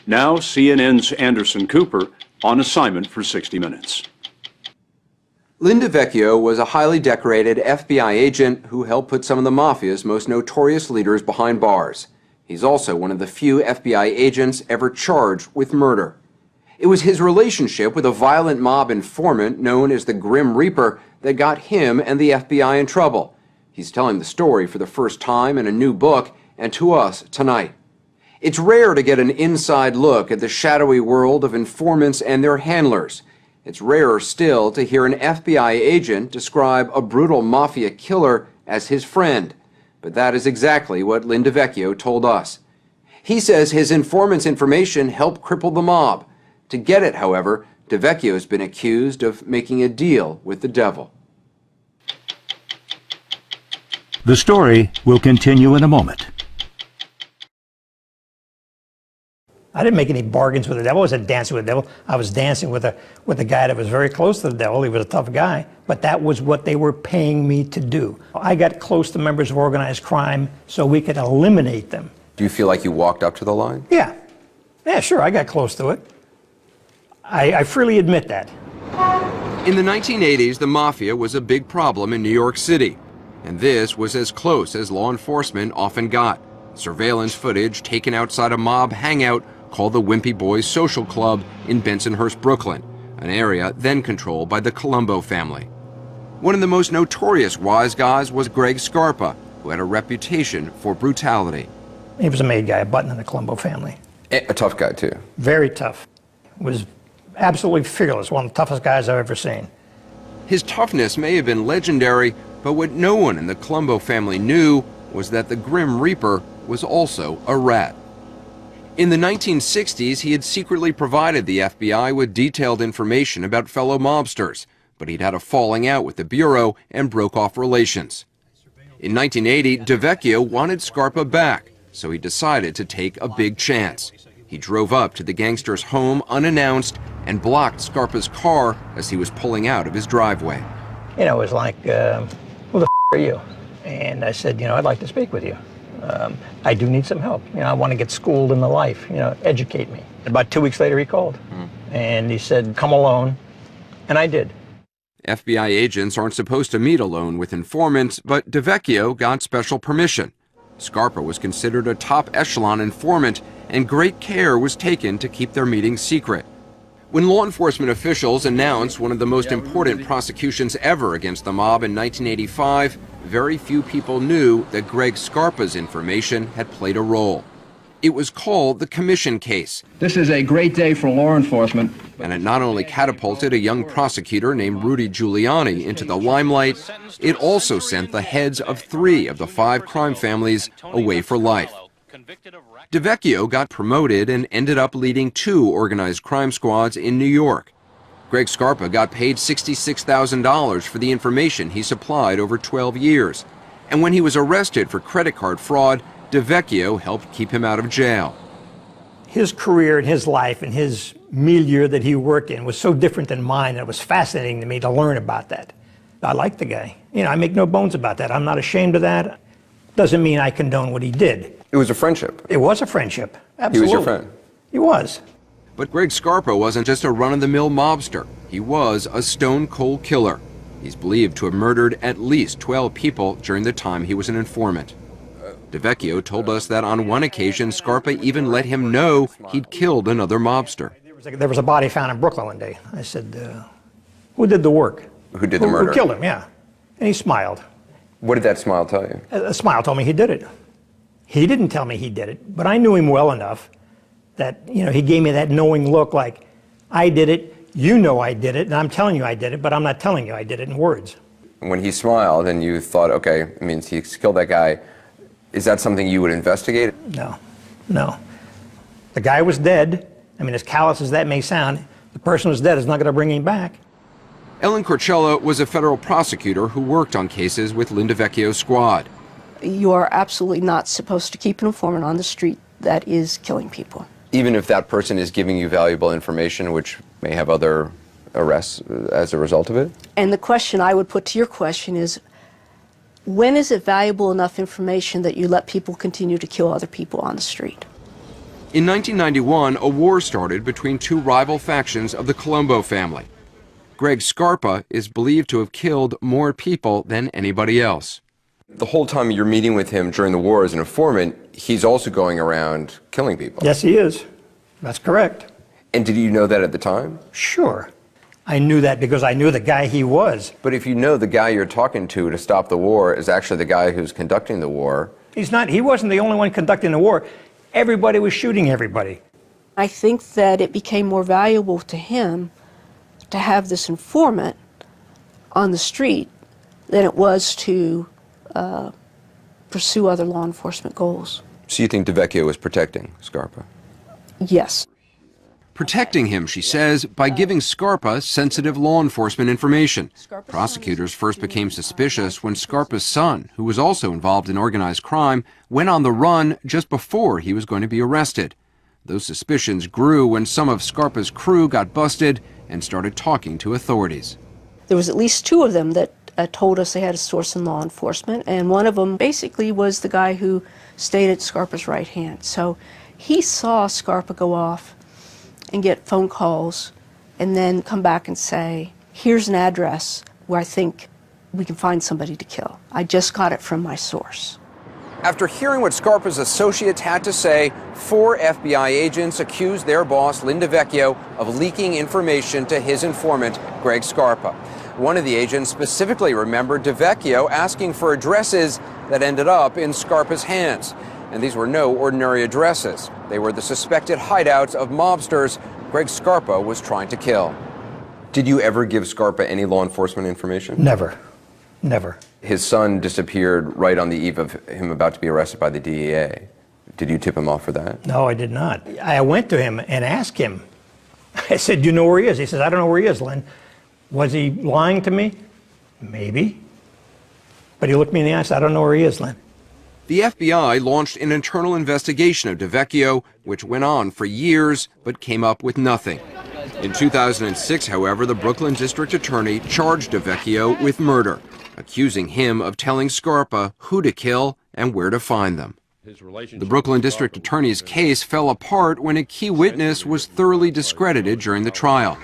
Now, CNN's Anderson Cooper on assignment for 60 Minutes. Lin DeVecchio was a highly decorated FBI agent who helped put some of the Mafia's most notorious leaders behind bars. He's also one of the few FBI agents ever charged with murder. It was his relationship with a violent mob informant known as the Grim Reaper that got him and the FBI in trouble. He's telling the story for the first time in a new book and to us tonight. It's rare to get an inside look at the shadowy world of informants and their handlers. It's rarer still to hear an FBI agent describe a brutal mafia killer as his friend. But that is exactly what Lin DeVecchio told us. He says his informant's information helped cripple the mob. To get it, however, DeVecchio has been accused of making a deal with the devil. The story will continue in a moment. I didn't make any bargains with the devil. I wasn't dancing with the devil. I was dancing with a guy that was very close to the devil. He was a tough guy, but that was what they were paying me to do. I got close to members of organized crime so we could eliminate them. Do you feel like you walked up to the line? Yeah. Yeah, sure, I got close to it. I freely admit that. In the 1980s, the Mafia was a big problem in New York City, and this was as close as law enforcement often got. Surveillance footage taken outside a mob hangout called the Wimpy Boys Social Club in Bensonhurst, Brooklyn, an area then controlled by the Colombo family. One of the most notorious wise guys was Greg Scarpa, who had a reputation for brutality. He was a made guy, a button in the Colombo family. A tough guy, too. Very tough. Was absolutely fearless, one of the toughest guys I've ever seen. His toughness may have been legendary, but what no one in the Colombo family knew was that the Grim Reaper was also a rat. In the 1960s, he had secretly provided the FBI with detailed information about fellow mobsters, but he'd had a falling out with the Bureau and broke off relations. In 1980, DeVecchio wanted Scarpa back, so he decided to take a big chance. He drove up to the gangster's home unannounced and blocked Scarpa's car as he was pulling out of his driveway. You know, it was like, who the are you? And I said, you know, I'd like to speak with you. I do need some help. You know, I want to get schooled in the life, you know, educate me. About 2 weeks later, he called. And he said, come alone. And I did. FBI agents aren't supposed to meet alone with informants, but DeVecchio got special permission. Scarpa was considered a top echelon informant, and great care was taken to keep their meetings secret. When law enforcement officials announced one of the most important prosecutions ever against the mob in 1985, very few people knew that Greg Scarpa's information had played a role. It was called the Commission Case. This is a great day for law enforcement. And it not only catapulted a young prosecutor named Rudy Giuliani into the limelight, it also sent the heads of 3 of the 5 crime families away for life. DeVecchio got promoted and ended up leading 2 organized crime squads in New York. Greg Scarpa got paid $66,000 for the information he supplied over 12 years. And when he was arrested for credit card fraud, DeVecchio helped keep him out of jail. His career and his life and his milieu that he worked in was so different than mine. It was fascinating to me to learn about that. I like the guy. You know, I make no bones about that. I'm not ashamed of that. Doesn't mean I condone what he did. It was a friendship. It was a friendship. Absolutely. He was your friend. He was. But Greg Scarpa wasn't just a run-of-the-mill mobster. He was a stone-cold killer. He's believed to have murdered at least 12 people during the time he was an informant. DeVecchio told us that on one occasion, Scarpa even let him know he'd killed another mobster. There was a body found in Brooklyn one day. I said, who did the work? Who did the murder? Who killed him, yeah. And he smiled. What did that smile tell you? A smile told me he did it. He didn't tell me he did it, but I knew him well enough that, you know, he gave me that knowing look like, I did it, you know I did it, and I'm telling you I did it, but I'm not telling you I did it in words. When he smiled and you thought, okay, it means he killed that guy, is that something you would investigate? No, no. The guy was dead. I mean, as callous as that may sound, the person who's dead is not going to bring him back. Ellen Corcella was a federal prosecutor who worked on cases with Lin DeVecchio's squad. You are absolutely not supposed to keep an informant on the street that is killing people. Even if that person is giving you valuable information, which may have other arrests as a result of it? And the question I would put to your question is, when is it valuable enough information that you let people continue to kill other people on the street? In 1991, a war started between two rival factions of the Colombo family. Greg Scarpa is believed to have killed more people than anybody else. The whole time you're meeting with him during the war as an informant, he's also going around killing people. Yes, he is. That's correct. And did you know that at the time? Sure. I knew that because I knew the guy he was. But if you know the guy you're talking to stop the war is actually the guy who's conducting the war. He's not. He wasn't the only one conducting the war. Everybody was shooting everybody. I think that it became more valuable to him to have this informant on the street than it was to pursue other law enforcement goals. So you think DeVecchio was protecting Scarpa? Yes. Protecting him, she says, by giving Scarpa sensitive law enforcement information. Prosecutors first became suspicious when Scarpa's son, who was also involved in organized crime, went on the run just before he was going to be arrested. Those suspicions grew when some of Scarpa's crew got busted and started talking to authorities. There was at least two of them that told us they had a source in law enforcement, and one of them basically was the guy who stayed at Scarpa's right hand. So he saw Scarpa go off and get phone calls and then come back and say, here's an address where I think we can find somebody to kill. I just got it from my source. After hearing what Scarpa's associates had to say, 4 FBI agents accused their boss, Lin DeVecchio, of leaking information to his informant, Greg Scarpa. One of the agents specifically remembered DeVecchio asking for addresses that ended up in Scarpa's hands. And these were no ordinary addresses. They were the suspected hideouts of mobsters Greg Scarpa was trying to kill. Did you ever give Scarpa any law enforcement information? Never. Never. His son disappeared right on the eve of him about to be arrested by the DEA. Did you tip him off for that? No, I did not. I went to him and asked him. I said, do you know where he is? He says, I don't know where he is, Lynn. Was he lying to me? Maybe. But he looked me in the eye and said, I don't know where he is, Lynn. The FBI launched an internal investigation of DeVecchio, which went on for years, but came up with nothing. In 2006, however, the Brooklyn District Attorney charged DeVecchio with murder, accusing him of telling Scarpa who to kill and where to find them. The Brooklyn District Attorney's case fell apart when a key witness was thoroughly discredited during the trial.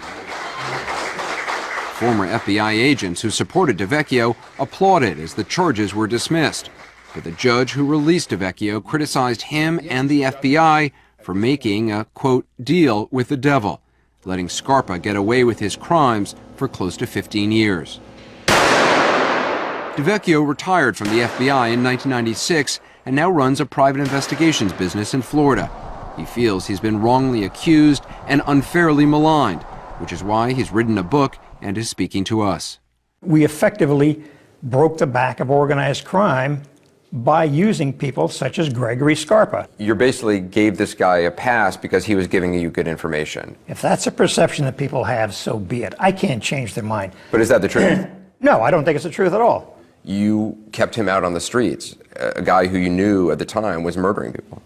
Former FBI agents who supported DeVecchio applauded as the charges were dismissed. But the judge who released DeVecchio criticized him and the FBI for making a, quote, deal with the devil, letting Scarpa get away with his crimes for close to 15 years. DeVecchio retired from the FBI in 1996 and now runs a private investigations business in Florida. He feels he's been wrongly accused and unfairly maligned, which is why he's written a book and is speaking to us. We effectively broke the back of organized crime by using people such as Gregory Scarpa. You basically gave this guy a pass because he was giving you good information. If that's a perception that people have, so be it. I can't change their mind. But is that the truth? No, I don't think it's the truth at all. You kept him out on the streets. A guy who you knew at the time was murdering people.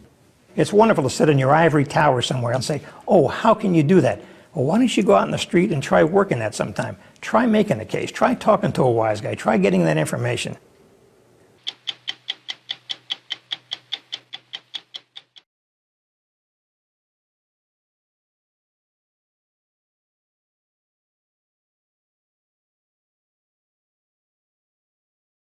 It's wonderful to sit in your ivory tower somewhere and say, oh, how can you do that? Well, why don't you go out in the street and try working that sometime? Try making a case. Try talking to a wise guy. Try getting that information.